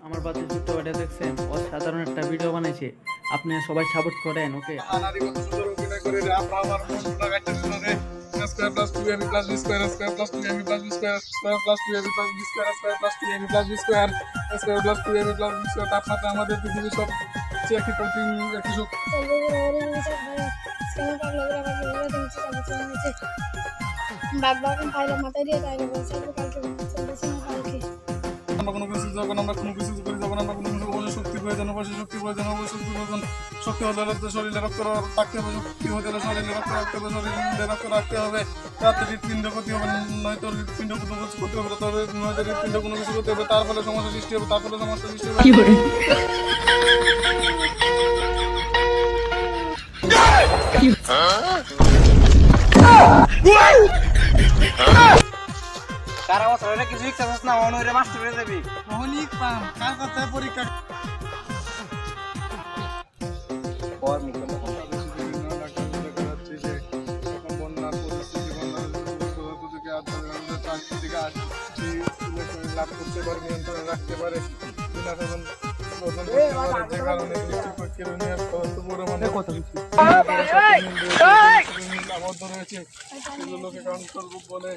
আমার বাচ্চা ছোট্ট ভাইটা দেখছেন অসাধারণ একটা ভিডিও বানাইছে, আপনি সবাই সাপোর্ট করেন ওকে। নারীগত সুন্দর অভিনয় করে রে আপা আমার মনটা কাটতে শুনো রে square plus 2ab plus b square square plus 2ab plus b square square plus 2ab plus b square square plus 2ab plus b square square plus 2ab plus b square তাপমাত্রা আমাদের পৃথিবীর সব চেয়ে একটি প্রোটিন একটি আমরা কোনো কিছু যখন আমরা কোনো কিছু করি যখন আমরা কোনো কিছু অবশ্যই শক্তি প্রয়োজন অবশ্যই শক্তি প্রয়োজন অবশ্যই শক্তি প্রয়োজন শক্তি হলে শরীরে রক্ত রাখতে হবে শক্তি হতে হলে শরীরে রক্ত রাখতে হবে শরীরে রক্ত রাখতে হবে তাতে হৃৎপিণ্ড ক্ষতি হবে নয়তো হৃৎপিণ্ড কোনো কিছু করতে হবে তবে নয়তো হৃৎপিণ্ড কোনো কিছু করতে হবে তার ফলে সমস্যা সৃষ্টি হবে তার ফলে সমস্যা সৃষ্টি হবে কারা বছর হলে কিছু শিখতেছিস না অনরে মাস্টার হয়ে যাবি অনেক পাম কার কথায় পরীক্ষা পর মুখে লাভ করতে পারে নিয়ন্ত্রণে রাখতে পারে আবদ্ধ রয়েছে সেগুলোকে কন্ট্রোল গ্রুপ বলে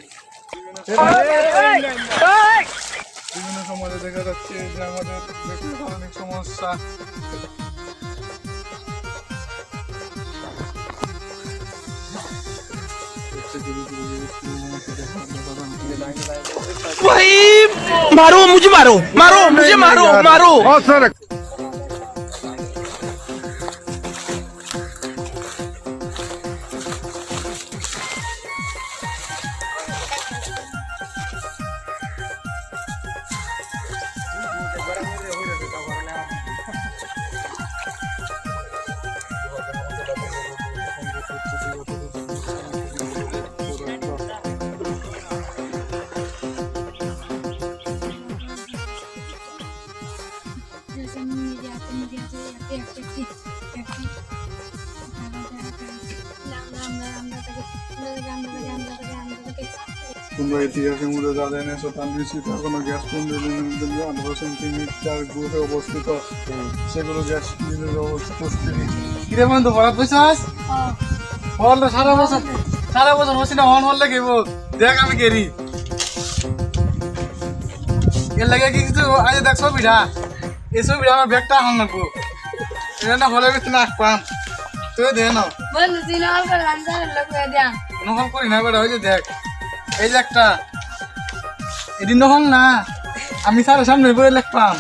বিভিন্ন সমাজে দেখা যাচ্ছে যে আমাদের ব্যক্তিগত অনেক সমস্যা भाई मारो मुझे मारो मारो मुझे मारो मारो তোমরা ইতিহাসের মধ্যে যা জেনেছো তার নিশ্চিত কোনো গ্যাস পুঞ্জের 18 সেন্টিমিটার গ্রুপে অবস্থিত সেগুলো গ্যাস পুঞ্জের উপস্থিতি কিরে বন্ধু ভরা পয়সাস বল সারা বছর বসি না হন বললে কি বল দেখ আমি কেরি এর লাগে কি কিছু আজ দেখ ছবিটা এই ছবিটা আমার ব্যাগটা আন লাগবো এটা না হলে বেশি না পাম তুই দে না বন্ধু তুই নহল করে আনসার লোক দেয়া নহল করি না বেটা ওই যে দেখ এই যে একটা এদিন নহল না আমি সারা সামনে বলে লেখ পাম